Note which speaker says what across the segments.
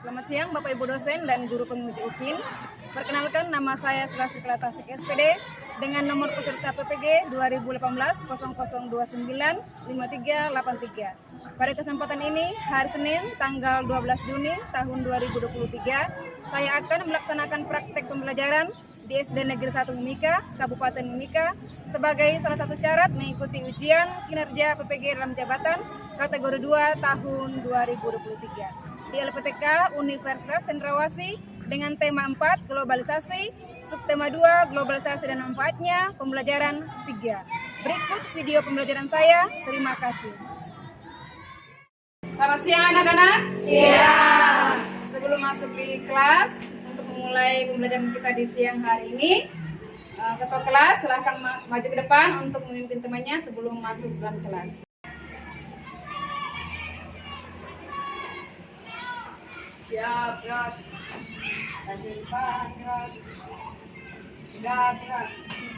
Speaker 1: Selamat siang Bapak Ibu dosen dan guru penguji UKIN. Perkenalkan, nama saya Slastikla Tasik SPD dengan nomor peserta PPG 2018 0029 5383. Pada kesempatan ini, hari Senin tanggal 12 Juni tahun 2023, saya akan melaksanakan praktek pembelajaran di SD Negeri 1 Mimika, Kabupaten Mimika, sebagai salah satu syarat mengikuti ujian kinerja PPG dalam jabatan kategori 2 tahun 2023 di LPTK Universitas Cendrawasih dengan tema 4 globalisasi, subtema 2 globalisasi dan manfaatnya, pembelajaran 3. Berikut video pembelajaran saya. Terima kasih. Selamat siang anak-anak.
Speaker 2: Siang.
Speaker 1: Sebelum masuk di kelas, untuk memulai pembelajaran kita di siang hari ini, ketua kelas silahkan maju ke depan untuk memimpin temannya sebelum masuk dalam kelas.
Speaker 2: Siap, gerak. Lanjut, Pak, gerak. Gerak.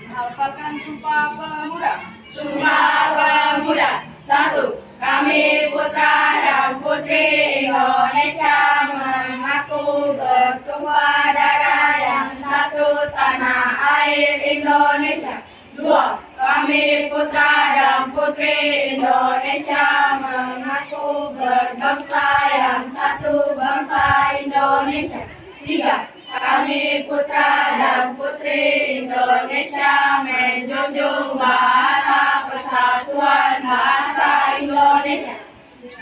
Speaker 2: Hafalkan Sumpah Pemuda. Sumpah Pemuda. 1. Kami putra dan putri Indonesia mengaku bertumpah darah yang satu tanah air Indonesia. 2. Kami putra dan putri Indonesia mengaku berbangsa yang satu, bangsa Indonesia. 3. Kami putra dan putri Indonesia menjunjung bahasa persatuan bahasa Indonesia.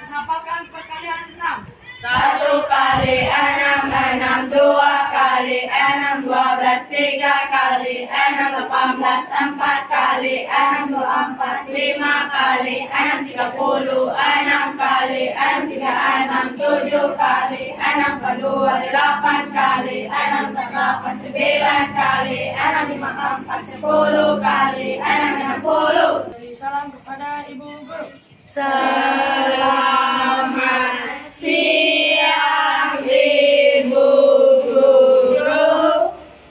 Speaker 2: Hafalkan perkalian 6. 1 kali 6, 6, 2 kali 6, 12, 3 kali 6, 18, 4 kali 6, 24, 5 kali 6, 30, 6 kali 6, 36, 7 kali 6, 42, 8 kali 6, 48, 9 kali 6, 54, 10 kali 6, 60. Salam kepada Ibu Guru. Selamat siang Ibu Guru.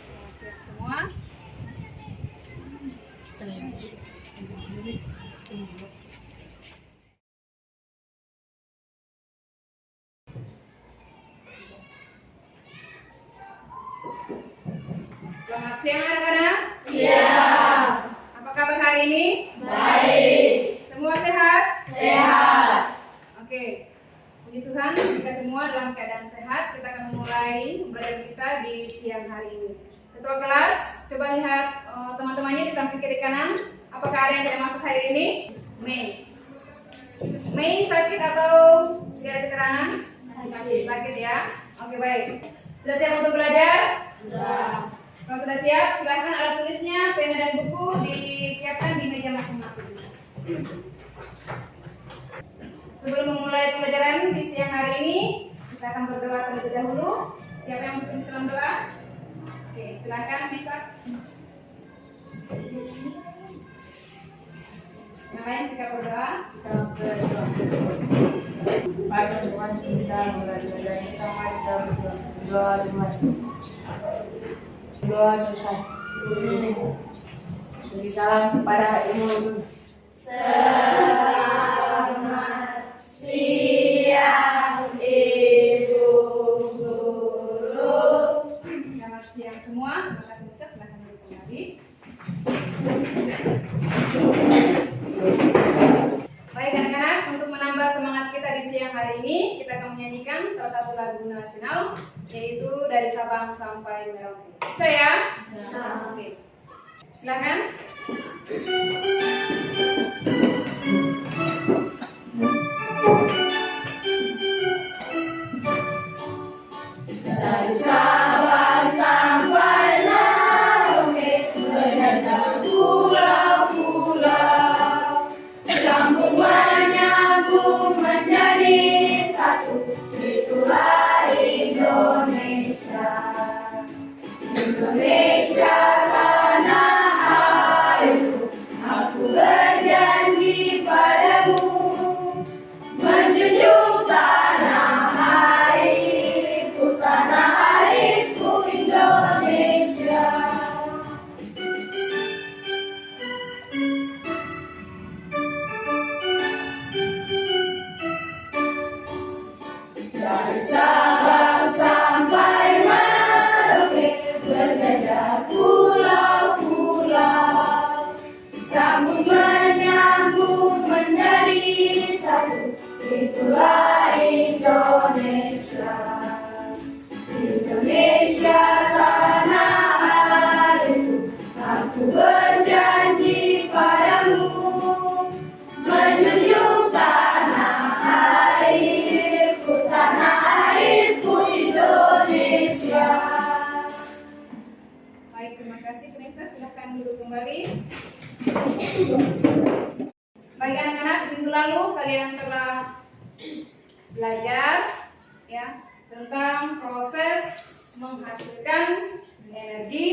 Speaker 1: Selamat siang semua. Selamat siang anak-anak.
Speaker 2: Siang.
Speaker 1: Apa kabar hari ini?
Speaker 2: Baik.
Speaker 1: Semua sehat?
Speaker 2: Sehat.
Speaker 1: Oke. Puji Tuhan, kita semua dalam keadaan sehat. Kita akan memulai pembelajaran kita di siang hari ini. Ketua kelas, coba lihat teman-temannya di samping kiri kanan. Apakah ada yang tidak masuk hari ini? Mei. Mei sakit atau tidak ada keterangan? Sakit ya. Oke, baik. Sudah siap untuk belajar?
Speaker 2: Sudah.
Speaker 1: Kalau sudah siap, silakan alat tulisnya, pena dan buku disiapkan di meja masing-masing. Sebelum memulai pembelajaran di siang hari ini, kita akan berdoa terlebih dahulu. Siapa yang berpimpin dalam doa? Oke, silakan Misak. Yang lain sikap berdoa.
Speaker 2: Pada Tuhan kita mengajar dan kita mari dalam doa dosa. Beri salam kepada Ibu Guru. Selamat siang Ibu Guru.
Speaker 1: Selamat siang semua. Terima kasih Misak. Silakan duduk kembali. Baik anak-anak, untuk menambah semangat kita di siang hari ini, kita akan menyanyikan salah satu lagu nasional, yaitu dari Sabang sampai Merauke. Bisa ya?
Speaker 2: Bisa.
Speaker 1: Oke. Silakan.
Speaker 2: Dari Sabang sampai Merauke, berjajah pulau-pulau, sambung menyambung menjadi satu, itulah Indonesia. Indonesia tanah airku, aku berjanji padamu, menjunjung tanah airku, tanah airku Indonesia. Dari Sabang
Speaker 1: belajar ya tentang proses menghasilkan energi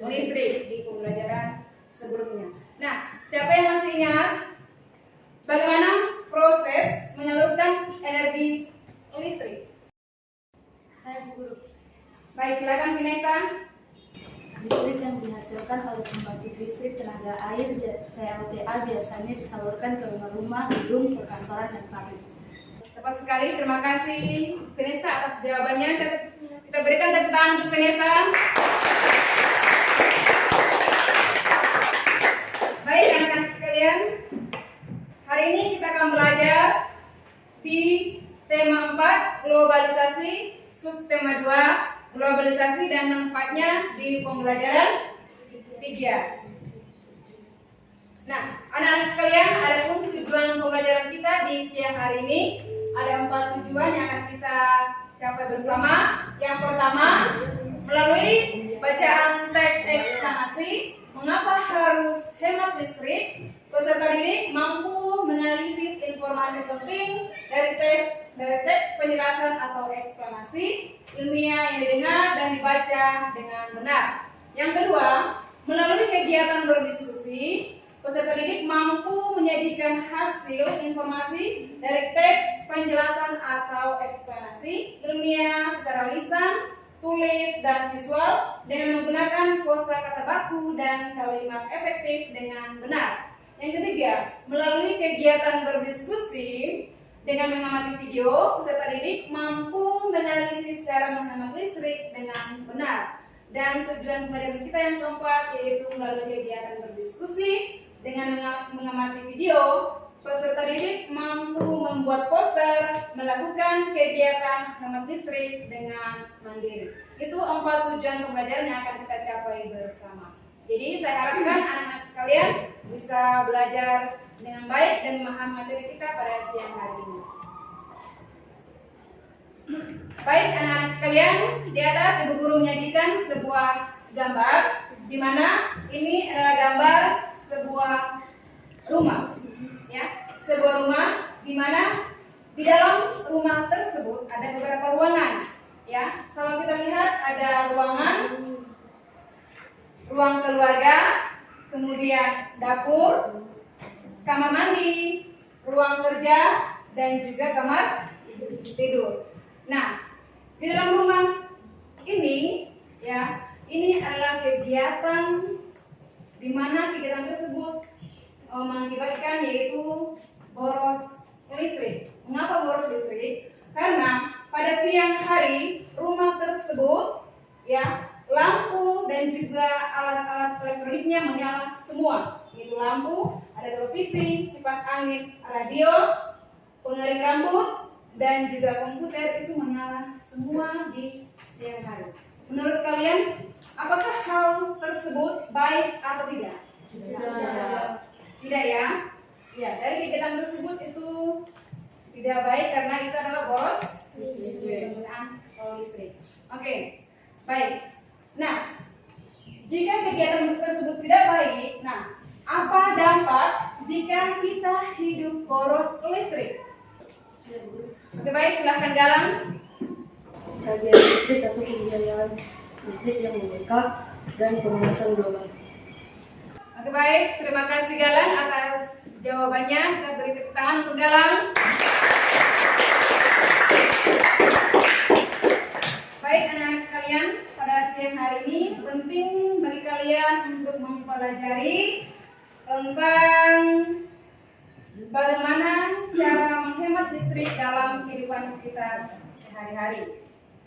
Speaker 1: listrik di pembelajaran sebelumnya. Nah, siapa yang masih ingat bagaimana proses menyalurkan energi listrik?
Speaker 2: Saya guru.
Speaker 1: Baik, silakan Vanessa.
Speaker 2: Listrik yang dihasilkan oleh pembangkit listrik tenaga air PLTA biasanya disalurkan ke rumah-rumah, gedung, perkantoran, dan pabrik.
Speaker 1: Tepat sekali, terima kasih Vanessa atas jawabannya. Kita berikan tepuk tangan untuk Vanessa. Baik anak-anak sekalian, hari ini kita akan belajar di tema 4 globalisasi, subtema 2 globalisasi dan manfaatnya di pembelajaran 3. Nah, anak-anak sekalian, adapun tujuan pembelajaran kita di siang hari ini ada 4 tujuan yang akan kita capai bersama. Yang pertama, melalui bacaan teks eksplanasi, mengapa harus hemat listrik, peserta didik mampu menganalisis informasi penting dari teks penjelasan atau eksplanasi ilmiah yang didengar dan dibaca dengan benar. Yang kedua, melalui kegiatan berdiskusi, peserta didik mampu menyajikan hasil informasi dari teks penjelasan atau eksplanasi ilmiah secara lisan, tulis, dan visual dengan menggunakan kosakata baku dan kalimat efektif dengan benar. Yang ketiga, melalui kegiatan berdiskusi dengan mengamati video, peserta didik mampu menganalisis cara menghemat listrik dengan benar. Dan tujuan pembelajaran kita yang keempat yaitu melalui kegiatan berdiskusi dengan mengamati video, peserta didik mampu membuat poster, melakukan kegiatan hemat listrik dengan mandiri. Itu 4 tujuan pembelajaran yang akan kita capai bersama. Jadi saya harapkan anak-anak sekalian bisa belajar dengan baik dan memahami materi kita pada siang hari ini. Baik anak-anak sekalian, di atas Ibu Guru menyajikan sebuah gambar di mana ini adalah gambar sebuah rumah, ya, sebuah rumah di mana di dalam rumah tersebut ada beberapa ruangan, ya. Kalau kita lihat ada ruang keluarga, kemudian dapur, kamar mandi, ruang kerja, dan juga kamar tidur. Nah, di dalam rumah ini, ya, ini adalah kegiatan di mana kegiatan tersebut mengakibatkan yaitu boros listrik. Mengapa boros listrik? Karena pada siang hari rumah tersebut, ya, lampu dan juga alat-alat elektroniknya menyala semua. Yaitu lampu, ada televisi, kipas angin, radio, pengering rambut, dan juga komputer itu menyala semua di siang hari. Menurut kalian, apakah hal tersebut baik atau tidak? Tidak ya? Ya, dari kegiatan tersebut itu tidak baik karena itu adalah boros penggunaan listrik. Oke, baik. Nah, jika kegiatan tersebut tidak baik, nah, apa dampak jika kita hidup boros listrik? Oke, baik, silahkan Galang.
Speaker 3: Tagihan listrik atau pembiayaan listrik yang membengkak dan pemanasan global.
Speaker 1: Oke, baik, terima kasih Galang atas jawabannya. Kita beri tepuk tangan untuk Galang. Baik anak-anak sekalian, pada siang hari ini penting bagi kalian untuk mempelajari tentang bagaimana cara menghemat listrik dalam kehidupan kita sehari-hari.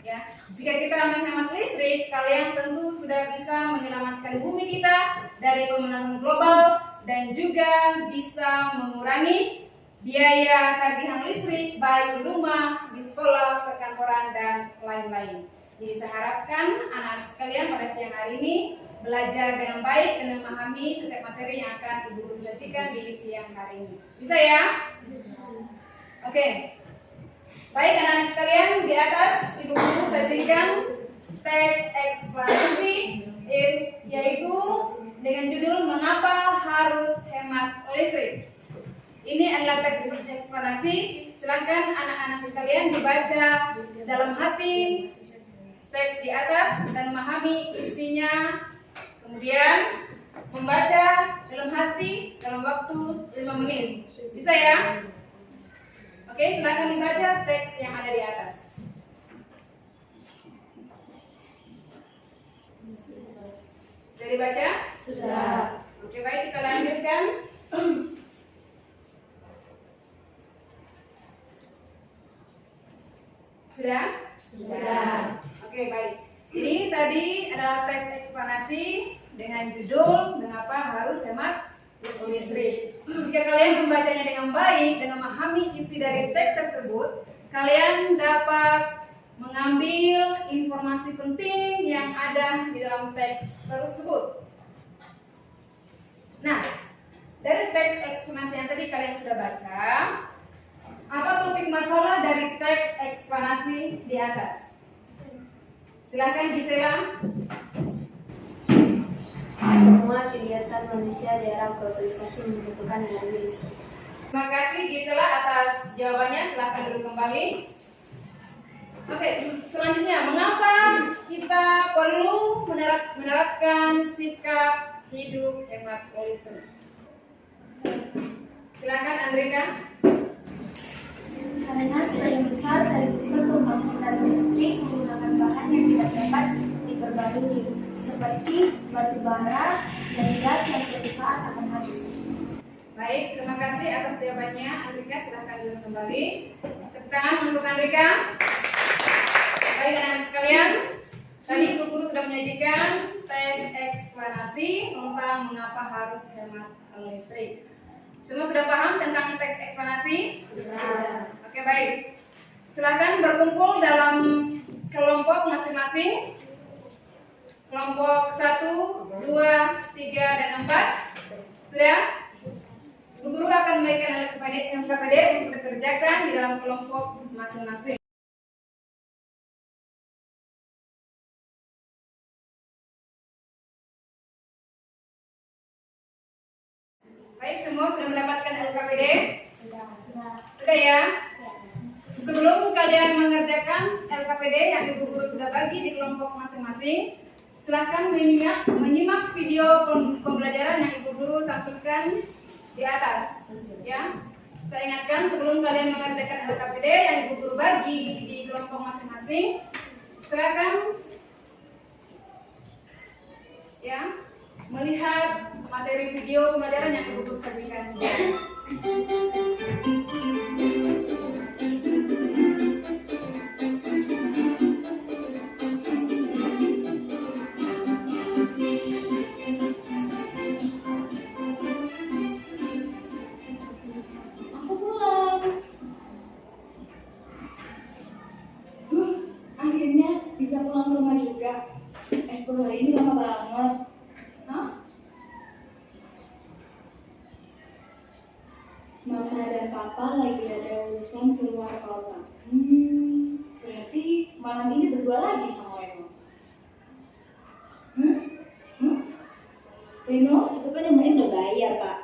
Speaker 1: Ya, jika kita menghemat listrik, kalian tentu sudah bisa menyelamatkan bumi kita dari pemanasan global dan juga bisa mengurangi biaya tagihan listrik baik di rumah, di sekolah, perkantoran, dan lain-lain. Jadi saya harapkan anak-anak sekalian pada siang hari ini belajar dengan baik dan memahami setiap materi yang akan Ibu Guru sajikan di siang hari ini. Bisa ya? Oke. Baik anak-anak sekalian, di atas Ibu Guru sajikan teks eksplanasi yaitu dengan judul Mengapa Harus Hemat Listrik. Ini adalah teks eksplanasi. Silakan anak-anak sekalian dalam hati teks di atas dan memahami isinya, kemudian membaca dalam hati dalam waktu 5 menit. Bisa ya? Oke, silakan dibaca teks yang ada di atas. Sudah dibaca?
Speaker 2: Sudah.
Speaker 1: Oke, baik, kita lanjutkan. Sudah?
Speaker 2: Sudah.
Speaker 1: Oke, baik. Jadi tadi adalah teks eksplanasi dengan judul "Mengapa Harus Hemat Listrik". Jika kalian membacanya dengan baik dan memahami isi dari teks tersebut, kalian dapat mengambil informasi penting yang ada di dalam teks tersebut. Nah, dari teks eksplanasi yang tadi kalian sudah baca, apa topik masalah dari teks eksplanasi di atas? Silakan Gisela.
Speaker 2: Semua kegiatan manusia di era globalisasi membutuhkan energi listrik.
Speaker 1: Terima kasih Gisela atas jawabannya. Silakan duduk kembali. Oke, selanjutnya, mengapa kita perlu menerapkan sikap hidup hemat listrik? Silakan Andrika.
Speaker 2: Karena sebagian besar dari sistem pembangunan listrik menggunakan bahan yang tidak dapat diperbarui, seperti batu bara dan gas yang suatu saat akan habis.
Speaker 1: Baik, terima kasih atas jawabannya Andrika. Silakan duduk kembali. Tepuk tangan untuk Andrika. Baik anak-anak sekalian, tadi Ibu Guru sudah menyajikan teks eksplanasi tentang mengapa harus hemat listrik. Semua sudah paham tentang teks eksplanasi?
Speaker 2: Sudah.
Speaker 1: Oke, baik. Silakan berkumpul dalam kelompok masing-masing. Kelompok 1, 2, 3, dan 4. Sudah? Ibu Guru akan memberikan LKPD untuk dikerjakan di dalam kelompok masing-masing. Baik, semua sudah mendapatkan LKPD? Sudah ya? Sebelum kalian mengerjakan LKPD yang Ibu Guru sudah bagi di kelompok masing-masing, silahkan menyimak video pembelajaran yang Ibu Guru tampilkan di atas. Ya, saya ingatkan sebelum kalian mengerjakan LKPD yang Ibu Guru bagi di kelompok masing-masing, silahkan ya melihat materi video pembelajaran yang Ibu Guru sajikan di atas.
Speaker 4: Akhirnya bisa pulang ke rumah juga. Ekspor hari ini lama banget. Hah? Mama dan papa lagi ada urusan ke luar kota. Berarti malam ini berdua lagi sama Reno. Reno, itu kan yang udah bayar, Pak.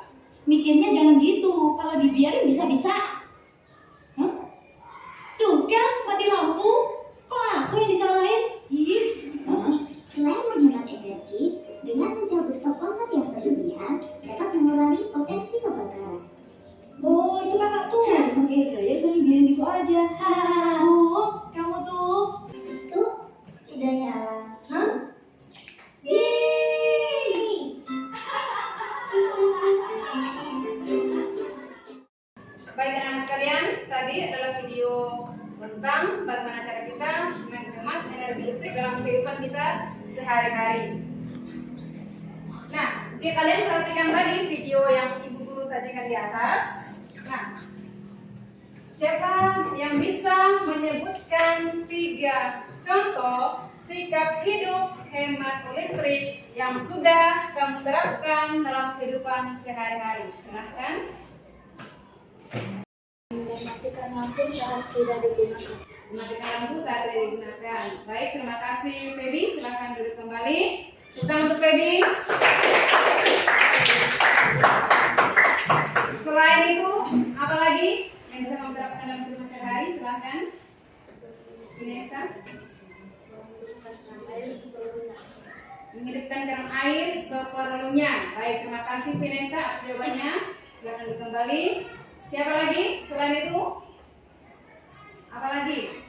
Speaker 4: Mikirnya jangan gitu. Kalau dibiarin bisa-bisa. Tuh kan, mati lampu. Kok aku yang disalahin?
Speaker 5: Selain menghemat energi, dengan menjauh stok kontak yang berlebihan dapat mengurangi potensi kebakaran.
Speaker 4: Oh, itu kakak tuh alasan kayak dryer sering biarin gitu aja. Kamu tuh.
Speaker 5: Tuh, sudah nyala.
Speaker 4: Hah? Yeay.
Speaker 1: Baik anak-anak sekalian, tadi adalah video tentang bagaimana cara kita menghemat energi listrik dalam kehidupan kita sehari-hari. Nah, jika kalian perhatikan tadi video yang Ibu Guru sajikan di atas, nah, siapa yang bisa menyebutkan 3 contoh sikap hidup hemat listrik yang sudah kamu terapkan dalam kehidupan sehari-hari? Silahkan.
Speaker 2: Mematikan lampu saat tidak digunakan.
Speaker 1: Mematikan lampu saat tidak digunakan. Baik, terima kasih Feby. Silakan duduk kembali. Tepuk untuk Feby. Selain itu, apa lagi yang bisa kamu terapkan dalam kehidupan sehari-hari? Silahkan. Vanessa? Menghidupkan keran air seperlunya. Baik, terima kasih Vanessa atas jawabannya. Silakan dikembali. Siapa lagi selain itu? Apa lagi?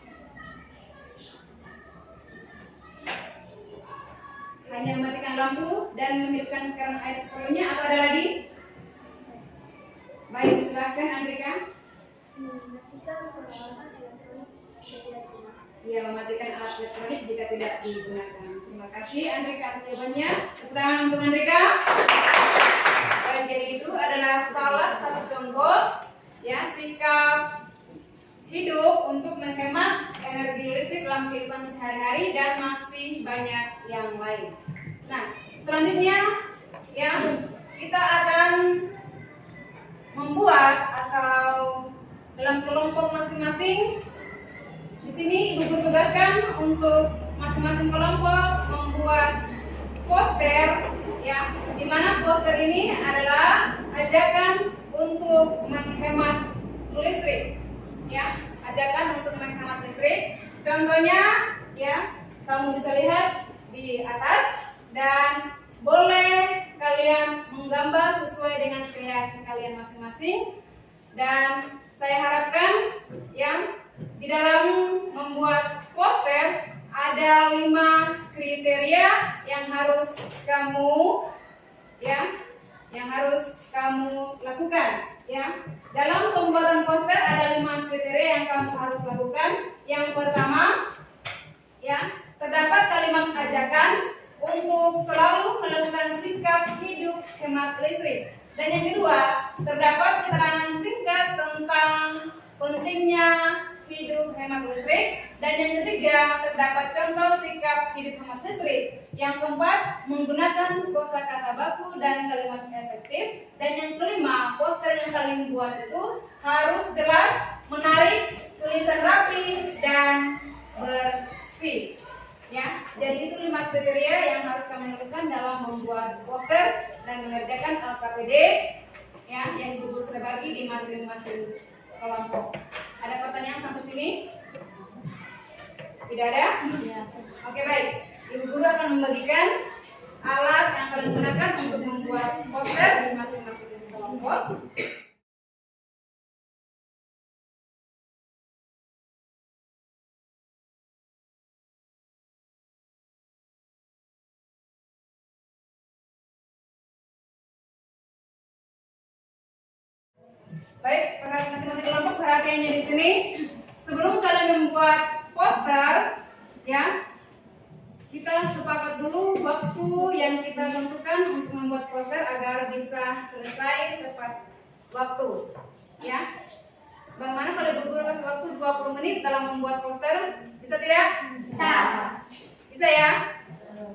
Speaker 1: Hanya mematikan lampu dan menghidupkan keran air seperlunya. Apa ada lagi? Baik, silakan Andrika.
Speaker 2: Mematikan peralatan elektronik jika tidak digunakan.
Speaker 1: Iya, mematikan alat elektronik jika tidak digunakan. Terima kasih Andrika atas jawabannya. Tepuk tangan untuk Andrika. Baik, jadi itu adalah salah satu contoh ya sikap hidup untuk menghemat energi listrik dalam kehidupan sehari-hari dan masih banyak yang lain. Nah, selanjutnya ya kita akan membuat atau dalam kelompok masing-masing. Di sini Ibu Guru tugaskan untuk masing-masing kelompok membuat poster ya, di mana poster ini adalah ajakan untuk menghemat listrik ya, ajakan untuk menghemat listrik. Contohnya ya, kamu bisa lihat di atas dan boleh kalian menggambar sesuai dengan kreasi kalian masing-masing. Dan saya harapkan ya di dalam membuat poster ada 5 kriteria yang harus kamu lakukan ya. Dalam pembuatan poster ada 5 kriteria yang kamu harus lakukan. Yang pertama ya, terdapat kalimat ajakan untuk selalu melakukan sikap hidup hemat listrik. Dan yang kedua, terdapat keterangan singkat tentang pentingnya hidup hemat listrik. Dan yang ketiga, terdapat contoh sikap hidup hemat listrik. Yang keempat, menggunakan kosakata baku dan kalimat efektif. Dan yang kelima, poster yang kalian buat itu harus jelas, menarik, tulisan rapi, dan bersih. Ya, jadi itu 5 kriteria yang harus kami lakukan dalam membuat poster dan mengerjakan LKPD ya, yang Ibu Guru sudah bagi di masing-masing kelompok. Ada pertanyaan sampai sini? Tidak ada? Oke, baik. Ibu Guru akan membagikan alat yang kalian gunakan untuk membuat poster di masing-masing kelompok. Baik, masing-masing kelompok perhatiannya di sini. Sebelum kalian membuat poster, ya, kita sepakat dulu waktu yang kita tentukan untuk membuat poster agar bisa selesai tepat waktu. Ya, bagaimana kalau Ibu Guru kasih waktu 20 menit dalam membuat poster? Bisa tidak? Bisa. Bisa ya?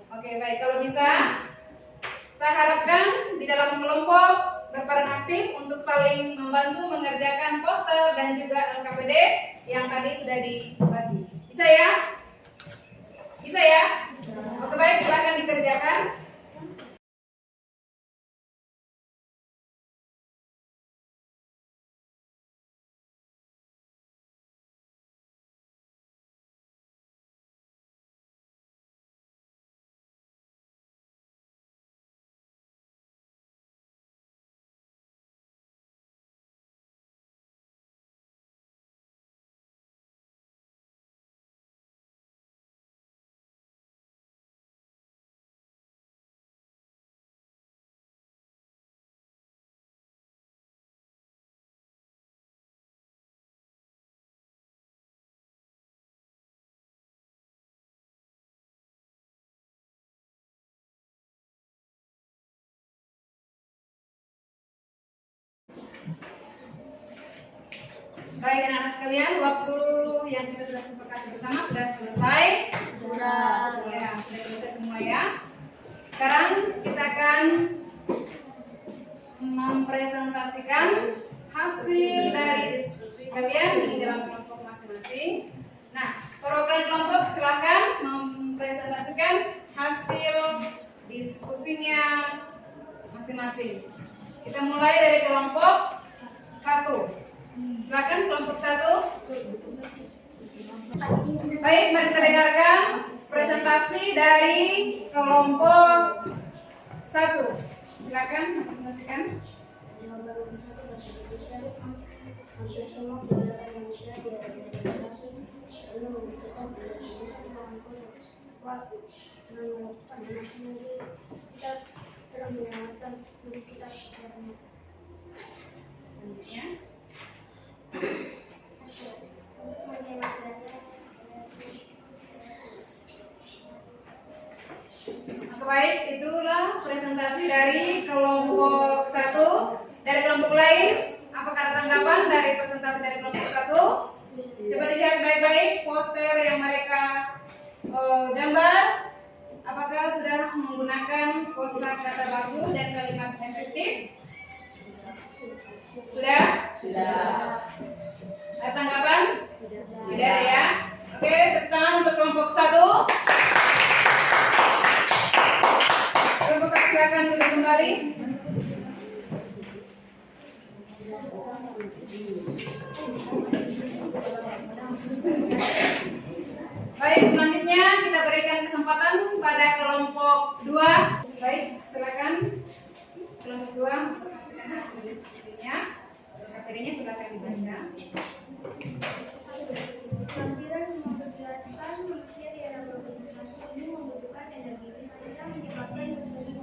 Speaker 1: Oke, baik. Kalau bisa, saya harapkan di dalam kelompok berperan aktif untuk saling membantu mengerjakan poster dan juga LKPD yang tadi sudah dibagi. Bisa ya? Bisa ya? Oke, baik, silakan dikerjakan. Baik anak-anak sekalian, waktu yang kita sudah sepakati bersama sudah selesai. Sudah. Ya, sudah selesai semua ya. Sekarang kita akan mempresentasikan hasil dari diskusi kalian di dalam kelompok masing-masing. Nah, perwakilan kelompok silakan mempresentasikan hasil diskusinya masing-masing. Kita mulai dari kelompok 1. Silakan kelompok 1. Baik, mari kita dengarkan presentasi dari kelompok 1. Silakan presentasikan.
Speaker 2: Hampir semua kegiatan manusia diorganisasi lalu membutuhkan organisasi waktu dengan melakukan sendiri kita telah menyelamatkan diri kita sebenarnya.
Speaker 1: Selanjutnya,
Speaker 2: Untuk menghemat daya
Speaker 1: oke, baik, itulah presentasi dari kelompok 1. Dari kelompok lain, apakah ada tanggapan dari presentasi dari kelompok 1? Coba dilihat baik-baik poster yang mereka gambar. Apakah sudah menggunakan kosakata baku dan kalimat efektif? Sudah? Ada tanggapan? Tidak ada ya? Oke, tepuk tangan untuk kelompok 1. Kelompok 1 silakan duduk kembali. Baik, selanjutnya kita berikan kesempatan pada kelompok 2. Baik, silakan kelompok 2 mempresentasikan hasil diskusinya. Materinya silakan dibaca.
Speaker 2: Kehadiran semua kegiatan manusia di era globalisasi ini membutuhkan energi listrik yang menyebabkan akhirnya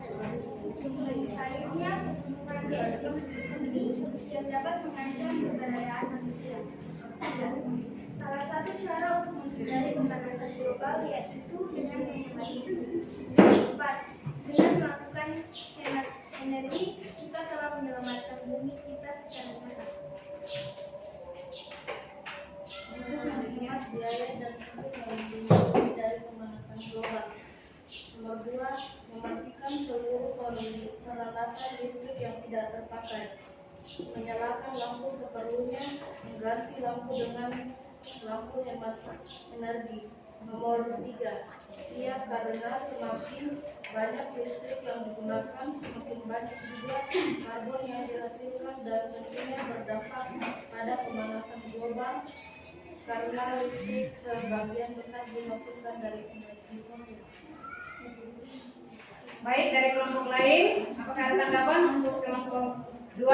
Speaker 2: penggunaan listrik yang dapat mengancam keberadaan manusia. Salah satu cara untuk menghindari pemanasan global yaitu dengan menghemat listrik. 4. Dengan melakukan hemat energi, kita telah menyelamatkan bumi kita secara nyata.
Speaker 3: Untuk menghemat biaya dan untuk melindungi dari pemanasan global. Nomor 2, mematikan seluruh peralatan listrik yang tidak terpakai. Menyalakan lampu seperlunya, mengganti lampu dengan lampu hemat energi. Nomor 3, siap karena semakin banyak listrik yang digunakan, semakin banyak juga karbon yang dihasilkan dan tentunya berdampak pada pemanasan global karena listrik sebagian besar dihasilkan dari energi fosil.
Speaker 1: Baik, dari kelompok lain, apakah ada tanggapan untuk kelompok 2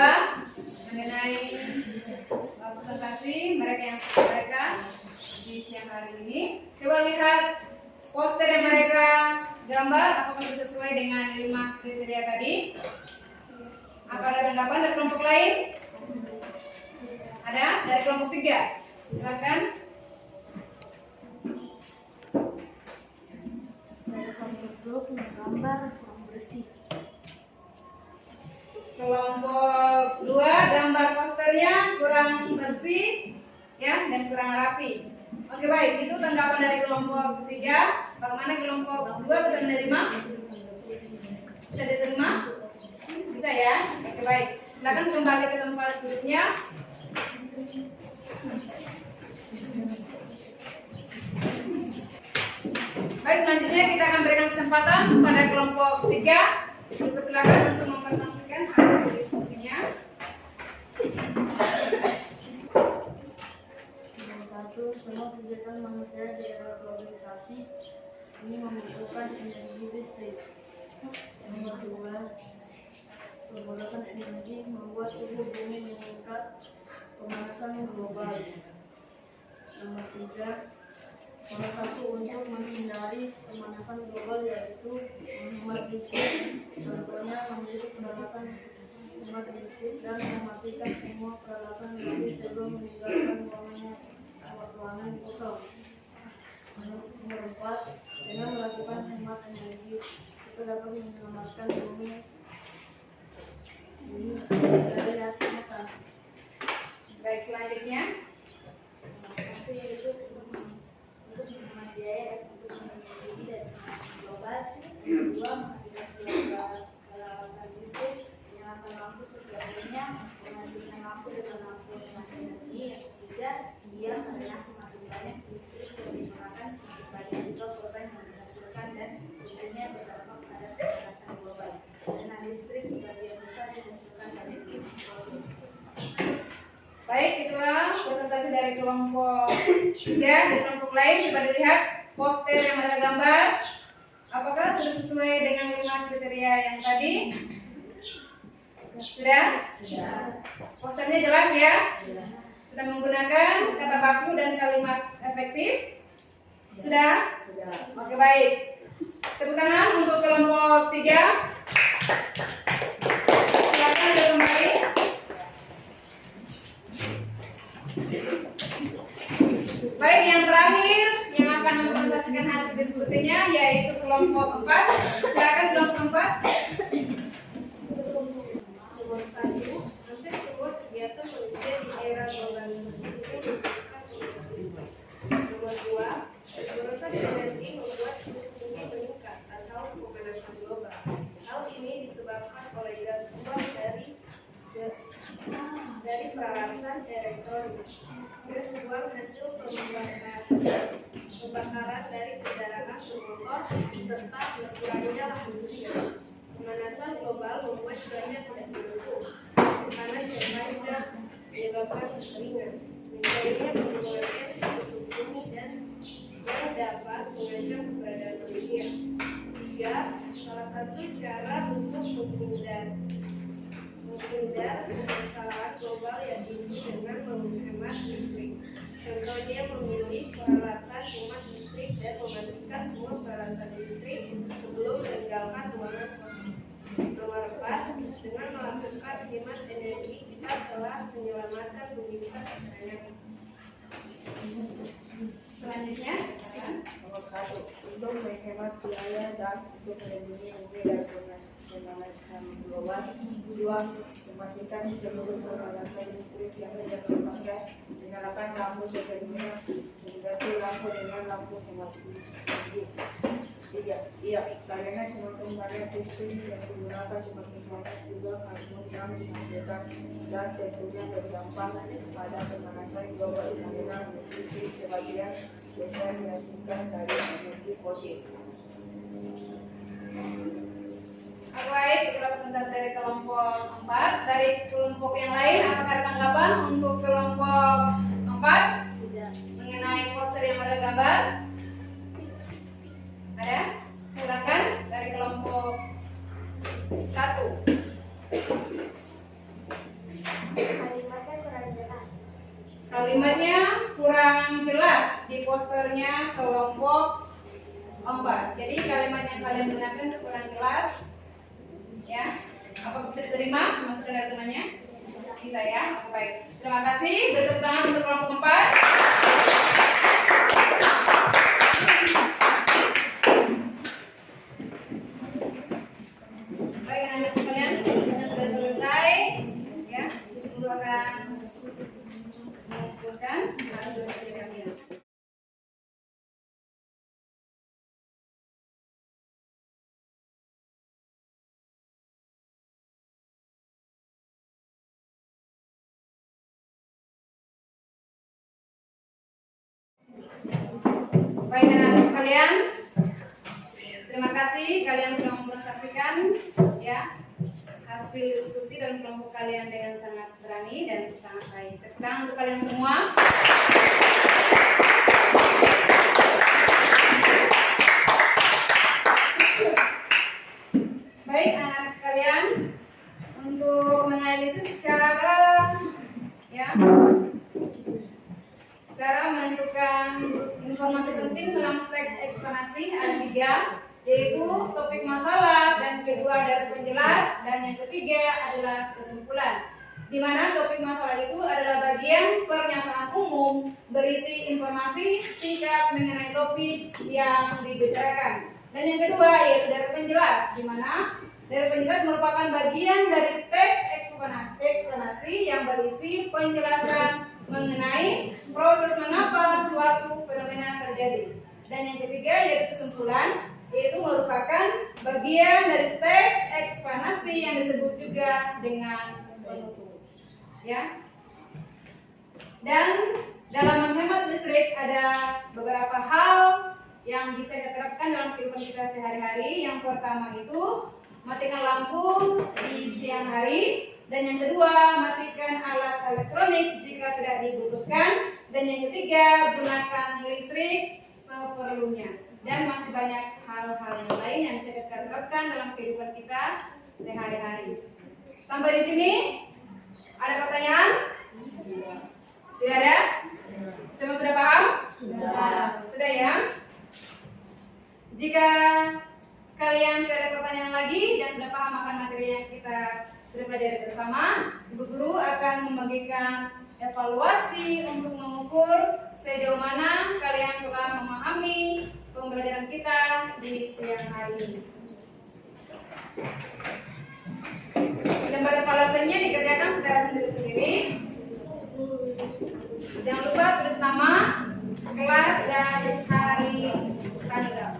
Speaker 1: mengenai presentasi mereka di siang hari ini? Coba lihat poster yang mereka gambar, apakah sesuai dengan 5 kriteria tadi? Apa ada tanggapan dari kelompok lain? Ada? Dari kelompok 3? Silakan.
Speaker 3: Dari kelompok 2 punya gambar kurang bersih.
Speaker 1: Kelompok 2 gambar posternya kurang bersih ya dan kurang rapi. Oke, baik, itu tanggapan dari kelompok 3. Bagaimana kelompok 2 bisa menerima? Bisa diterima? Bisa ya? Oke, baik. Silakan kembali ke tempat duduknya. Baik, selanjutnya kita akan berikan kesempatan pada kelompok 3. Silakan untuk mempresentasikan hasil diskusinya.
Speaker 3: Nomor 1, semua kegiatan manusia di era globalisasi ini membutuhkan energi listrik. Nomor 2, penggunaan energi membuat suhu bumi meningkat, pemanasan global. Nomor 3, salah satu untuk menghindari pemanasan global yaitu menghemat listrik. Contohnya memberi peralatan hemat listrik dan mematikan semua peralatan listrik sebelum meninggalkan ruangan kosong. Nomor 4, dengan melakukan hemat energi kita dapat menyelamatkan bumi dari api mata.
Speaker 1: Baik, selanjutnya.
Speaker 2: Satu yaitu untuk menghemat biaya dan untuk melindungi diri dari pemanasan global. Yang kedua, mematikan peralatan listrik dengan lampu sebaliknya, menggantikan lampu dengan lampu hemat energi. Yang ketiga, dia karena semakin banyak listrik yang digunakan, semakin banyak juga korban yang dihasilkan dan tentunya berdampak pada pemanasan global. Karena listrik sebagian besar dihasilkan dari fosil.
Speaker 1: Baik, itulah presentasi dari kelompok 3. Dari kelompok kelompok lain coba dilihat poster yang ada gambar. Apakah sudah sesuai dengan 5 kriteria yang tadi? Sudah? Posternya jelas ya? Sudah menggunakan kata baku dan kalimat efektif? Sudah? Oke, baik. Tepuk tangan untuk kelompok 3. Silakan ada kembali. Baik, yang terakhir yang akan mempresentasikan hasil diskusinya yaitu kelompok 4. Silakan kelompok 4.
Speaker 3: Nomor 1, hampir semua kegiatan manusia di era globalisasi itu membutuhkan teknologi. Nomor 2, pemborosan energi membuat suhu bumi meningkat atau pemanasan global. Hal ini disebabkan oleh gas buang dari peralatan elektronik. Gas buang hasil pembakaran dari kendaraan bermotor serta berkurangnya lahan bumi. Pemanasan global membuat cuaca tidak menentu. Musim panas yang panjang menyebabkan kekeringan. Mencairnya permukaan es di kutub bumi dan yang dapat mengancam keberadaan manusia. 3. Salah satu cara untuk menghindar permasalahan global yaitu dengan menghemat listrik. Contohnya memilih peralatan hemat listrik dan mematikan semua peralatan listrik sebelum meninggalkan ruangan kosong. Nomor 4, dengan melakukan hemat energi kita telah menyelamatkan bumi kita sebenarnya.
Speaker 1: Selanjutnya,
Speaker 3: Nomor 1, untuk menghemat biaya dan untuk melindungi bumi dari pemanasan global. 2, mematikan seluruh peralatan listrik yang tidak terpakai, menyalakan lampu sepenuhnya, mengganti lampu dengan lampu hemat listrik. 3, karena semakin banyak listrik yang digunakan semakin banyak juga karbon yang dihasilkan dan tentunya berdampak pada pemanasan global karena listrik sebagian besar dihasilkan dari energi fosil.
Speaker 1: baik, itulah presentasi dari kelompok 4. Dari kelompok yang lain, apakah ada tanggapan untuk kelompok 4? Mengenai poster yang ada gambar? Ada? Silakan dari kelompok 1. Kalimatnya kurang jelas di posternya kelompok 4. Jadi kalimat yang kalian gunakan kurang jelas. Ya, apa bisa diterima masukan dari temannya? Bisa ya, oke baik. Terima kasih. Bertepuk tangan untuk kelompok 4. Baik, anak-anak sekalian, sudah selesai. Ya, guru akan mengumpulkan hasil kerja kalian. Baik anak-anak sekalian, terima kasih kalian sudah mempresentasikan ya hasil diskusi dan kelompok kalian dengan sangat berani dan sangat baik. Tepuk tangan untuk kalian semua. Baik anak-anak sekalian, untuk menganalisis cara menentukan informasi penting dalam teks eksplanasi ada 3, yaitu topik masalah, dan kedua adalah penjelas, dan yang ketiga adalah kesimpulan. Di mana topik masalah itu adalah bagian pernyataan umum berisi informasi singkat mengenai topik yang dibicarakan. Dan yang kedua yaitu dari penjelas, di mana dari penjelas merupakan bagian dari teks eksplanasi yang berisi penjelasan mengenai proses mengapa suatu fenomena terjadi. Dan yang ketiga yaitu kesimpulan, yaitu merupakan bagian dari teks eksplanasi yang disebut juga dengan penutup. Ya. Dan dalam menghemat listrik ada beberapa hal yang bisa diterapkan dalam kehidupan kita sehari-hari. Yang pertama itu matikan lampu di siang hari, dan yang kedua matikan alat elektronik jika tidak dibutuhkan, Dan yang ketiga, gunakan listrik seperlunya. Dan masih banyak hal-hal yang lain yang bisa kita terapkan dalam kehidupan kita sehari-hari. Sampai di sini, ada pertanyaan? Tidak ada? Semua sudah paham? Sudah ya? Jika kalian tidak ada pertanyaan lagi dan sudah paham akan materi yang kita sudah pelajari bersama, Ibu Guru akan membagikan evaluasi untuk mengukur sejauh mana kalian telah memahami pembelajaran kita di siang hari ini. Lembar evaluasinya dikerjakan secara sendiri-sendiri. Jangan lupa tulis nama, kelas, dan hari tanggal.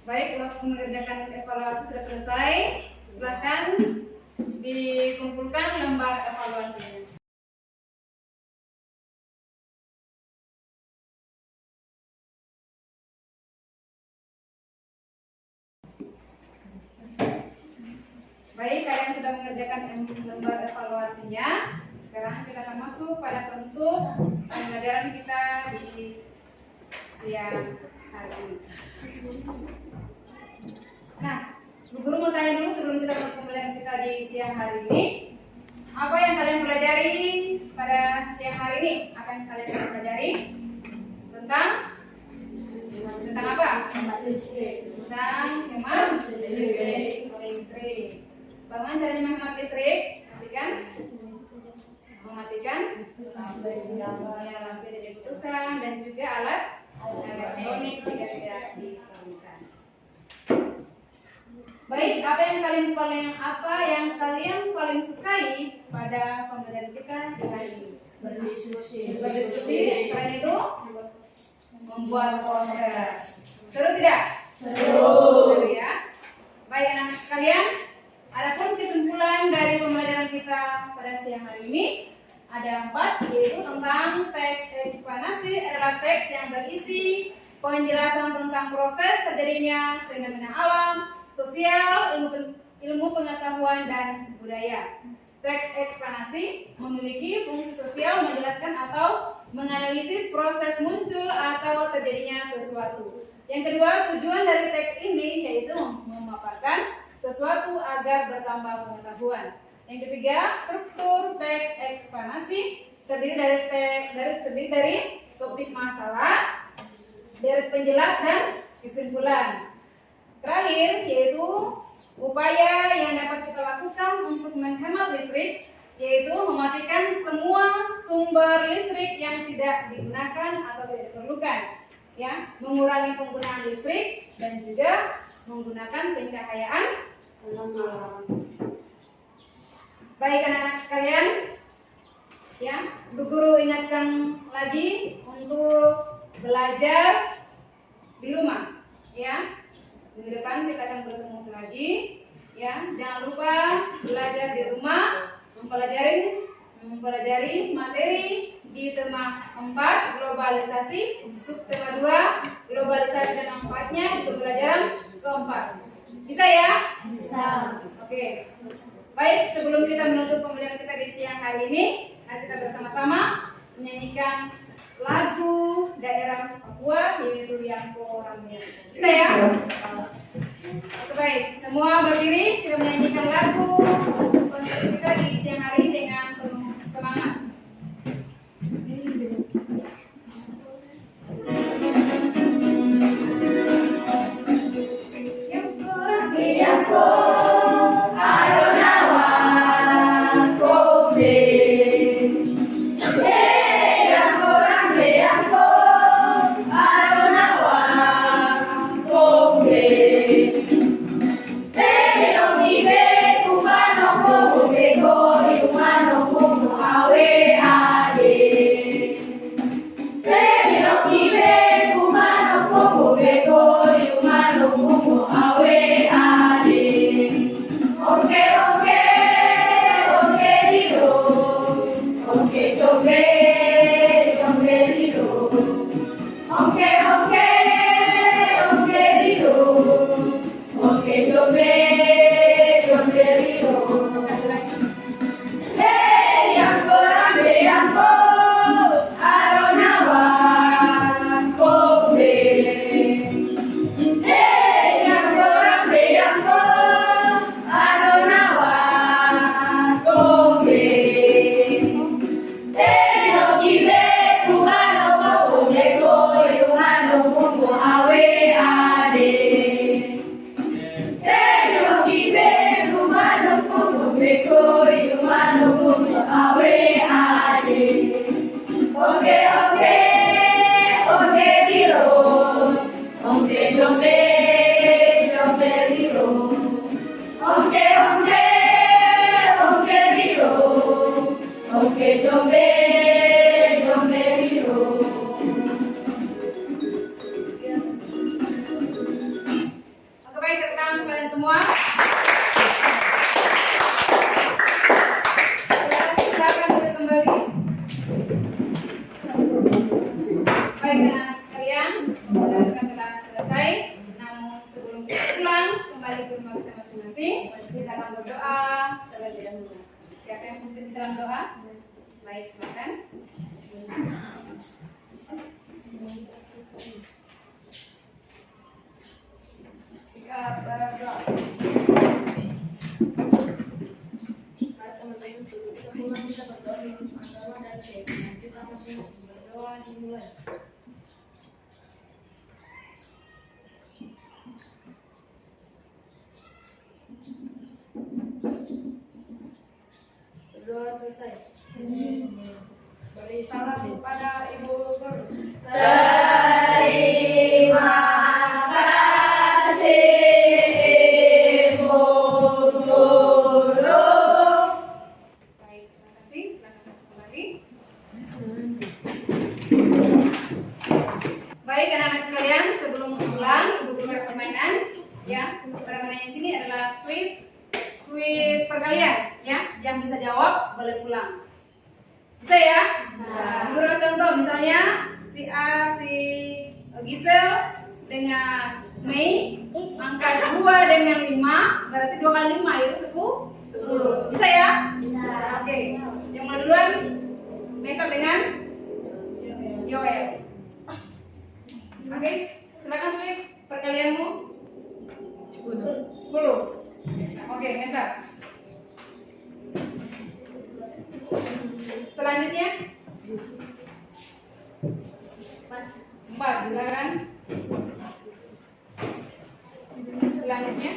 Speaker 1: Baik, waktu mengerjakan evaluasi sudah selesai. Silakan dikumpulkan lembar evaluasinya. Baik, kalian sudah mengerjakan lembar evaluasinya. Sekarang kita akan masuk pada bentuk pembelajaran kita di siang hari ini. Nah, Bu Guru mau tanya dulu sebelum kita masuk pembelajaran kita di siang hari ini. Apa yang kalian pelajari pada siang hari ini? Apa yang kalian pelajari? Tentang apa? Tentang hemat listrik. Bagaimana caranya menghemat listrik? Mematikan lampu tidak dibutuhkan dan juga alat elektronik tidak diperlukan. Baik, apa yang kalian paling sukai pada pembelajaran kita di hari ini? Berdiskusi. Selain itu, membuat poster. Seru tidak? Seru ya. Baik anak-anak sekalian, adapun kesimpulan dari pembelajaran kita pada siang hari ini ada 4, yaitu tentang teks eksplanasi adalah teks yang berisi penjelasan tentang proses terjadinya fenomena alam, sosial, ilmu pengetahuan, dan budaya. Teks eksplanasi memiliki fungsi sosial menjelaskan atau menganalisis proses muncul atau terjadinya sesuatu. Yang kedua, tujuan dari teks ini yaitu memaparkan sesuatu agar bertambah pengetahuan. Yang ketiga, struktur teks eksplanasi terdiri dari topik masalah, dari penjelas dan kesimpulan. Terakhir, yaitu upaya yang dapat kita lakukan untuk menghemat listrik, yaitu mematikan semua sumber listrik yang tidak digunakan atau tidak diperlukan, ya, mengurangi penggunaan listrik dan juga menggunakan pencahayaan alam. Baik anak-anak sekalian, ya, Bu Guru ingatkan lagi untuk belajar di rumah, ya. Minggu depan kita akan bertemu lagi, ya. Jangan lupa belajar di rumah, mempelajari materi di tema 4 globalisasi, subtema 2 globalisasi dan manfaatnya di pembelajaran keempat. Bisa ya? Bisa. Oke. Baik, sebelum kita menutup pembelajaran kita di siang hari ini, mari kita bersama-sama menyanyikan lagu daerah Papua, yaitu Yangko Ramir. Bisa ya? Oke, baik. Semua berdiri, kita menyanyikan lagu konser kita di siang hari dengan penuh semangat. Yangko Aronawa Kombe
Speaker 3: Oke, oke, oke, Rio. Oke, jombe, jombe, Rio. Hey, Yanko, Rambe, Yanko, Aronawan, Kobe. Hey, Yanko, Rambe, Yanko, Aronawan, Kobe. Hey, Yokire, Kumano, Kobe, Yohano, Kumbo, Awe, Ade. Hey, Yokire, Kumano, Kobe, Yohano, Kumbo, Awe, Ade. Oke, oke, oke, Rio. Oke, jombe, jombe, Rio. Oke, oke, oke, Rio. Oke, jombe, jombe, Rio.
Speaker 1: Oke, baik, tepuk tangan kalian semua. Silakan duduk kembali. Baik, anak-anak sekalian, pembelajaran kita telah selesai. Namun sebelum kita pulang kembali ke rumah kita masing-masing, kita akan berdoa terlebih dahulu. Siapa yang memimpin kita dalam doa? Baik, silakan.
Speaker 3: Sikap berdoa. Teman-teman, kita berdoa dengan agama dan keyakinan kita masing-masing. Berdoa dimulai. Berdoa selesai. Beri salam kepada Ibu Guru. Terima kasih Ibu Guru.
Speaker 1: Baik, terima kasih. Silakan kembali. Baik, anak-anak sekalian, sebelum pulang, Ibu Guru ada permainan. Ya, permainan ini adalah sweet perkalian. Ya, yang bisa jawab boleh pulang. Bisa ya? Bisa. Ibu Guru contoh, misalnya si A, si Gisel dengan Mei, angka 2 dengan 5, berarti 2 kali 5 itu 10. Bisa ya?
Speaker 3: Bisa.
Speaker 1: Oke, yang mau duluan? Mesa dengan Yoel. Oke, silakan Sweet, perkalianmu 10. Oke, Mesa. Selanjutnya 4, silakan. Selanjutnya